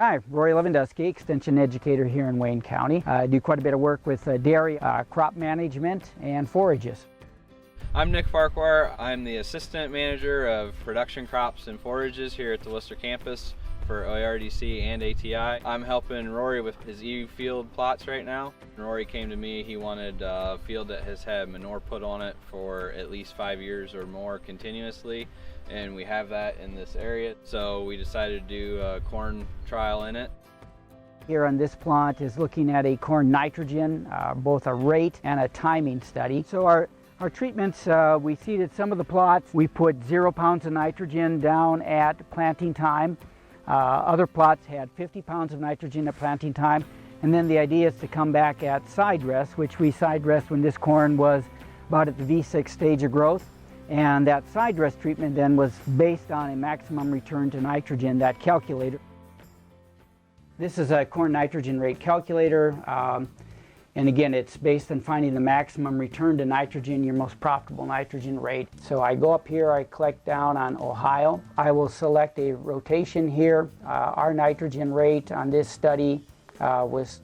Hi, Rory Lewandowski, Extension Educator here in Wayne County. I do quite a bit of work with dairy, crop management, and forages. I'm Nick Farquhar. I'm the Assistant Manager of Production Crops and Forages here at the Worcester campus for OARDC and ATI. I'm helping Rory with his eField plots right now. Rory came to me, he wanted a field that has had manure put on it for at least 5 years or more continuously, and we have that in this area. So we decided to do a corn trial in it. Here on this plot is looking at a corn nitrogen, both a rate and a timing study. So our treatments, we seeded some of the plots. We put 0 pounds of nitrogen down at planting time. Other plots had 50 pounds of nitrogen at planting time. And then the idea is to come back at side dress, which we side dressed when this corn was about at the V6 stage of growth. And that side dress treatment then was based on a maximum return to nitrogen, that calculator. This is a corn nitrogen rate calculator. And again, it's based on finding the maximum return to nitrogen, your most profitable nitrogen rate. So I go up here, I click down on Ohio. I will select a rotation here. Our nitrogen rate on this study was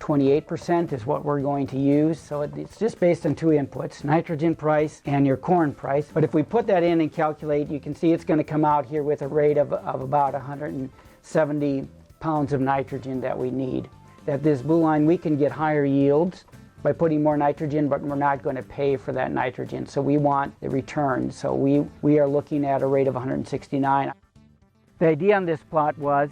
28% is what we're going to use. So it's just based on 2 inputs, nitrogen price and your corn price. But if we put that in and calculate, you can see it's going to come out here with a rate of about 170 pounds of nitrogen that we need. At this blue line, we can get higher yields by putting more nitrogen, but we're not going to pay for that nitrogen. So we want the return. So we are looking at a rate of 169. The idea on this plot was,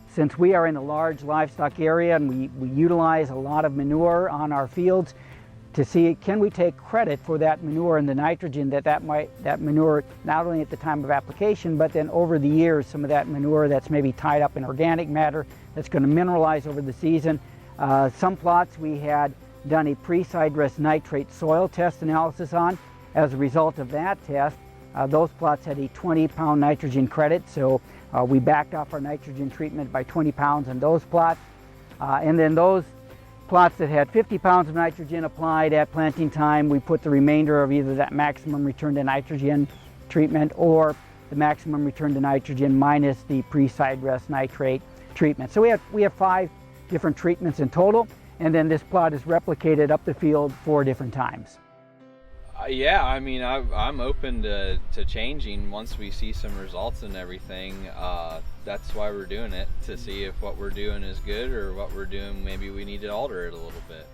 since we are in a large livestock area and we utilize a lot of manure on our fields, to see can we take credit for that manure and the nitrogen that manure, not only at the time of application, but then over the years, some of that manure that's maybe tied up in organic matter that's going to mineralize over the season. Some plots we had done a pre-side dress nitrate soil test analysis on. As a result of that test, those plots had a 20-pound nitrogen credit, so we backed off our nitrogen treatment by 20 pounds on those plots. And then those plots that had 50 pounds of nitrogen applied at planting time, we put the remainder of either that maximum return to nitrogen treatment or the maximum return to nitrogen minus the pre-side dress nitrate treatment. So we have 5 different treatments in total, and then this plot is replicated up the field 4 different times. Yeah, I mean, I'm open to changing once we see some results and everything. That's why we're doing it, to see if what we're doing is good or what we're doing, maybe we need to alter it a little bit.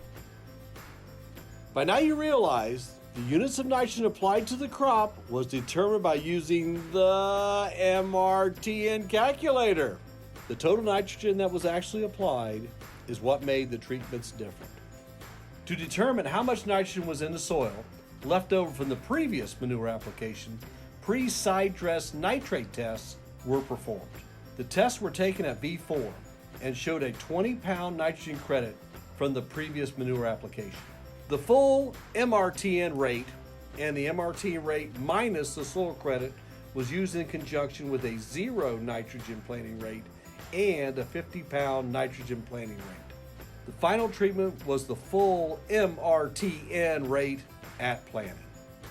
By now you realize the units of nitrogen applied to the crop was determined by using the MRTN calculator. The total nitrogen that was actually applied is what made the treatments different. To determine how much nitrogen was in the soil left over from the previous manure application, pre-side dress nitrate tests were performed. The tests were taken at V4 and showed a 20-pound nitrogen credit from the previous manure application. The full MRTN rate and the MRTN rate minus the soil credit was used in conjunction with a 0 nitrogen planting rate and a 50-pound nitrogen planting rate. The final treatment was the full MRTN rate at planting.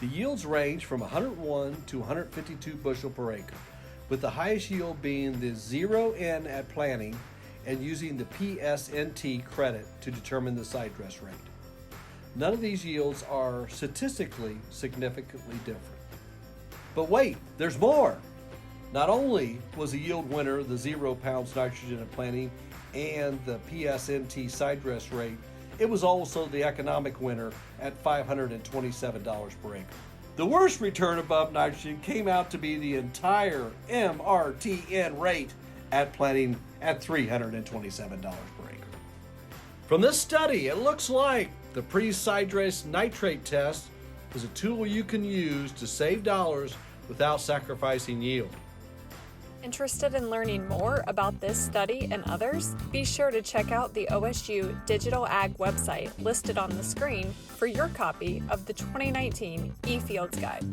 The yields range from 101 to 152 bushel per acre, with the highest yield being the 0N at planting and using the PSNT credit to determine the side dress rate. None of these yields are statistically significantly different. But wait, there's more! Not only was the yield winner the 0 pounds nitrogen at planting and the PSNT side dress rate, it was also the economic winner at $527 per acre. The worst return above nitrogen came out to be the entire MRTN rate at planting at $327 per acre. From this study, it looks like the pre-side dress nitrate test is a tool you can use to save dollars without sacrificing yield. Interested in learning more about this study and others? Be sure to check out the OSU Digital Ag website listed on the screen for your copy of the 2019 eFields Guide.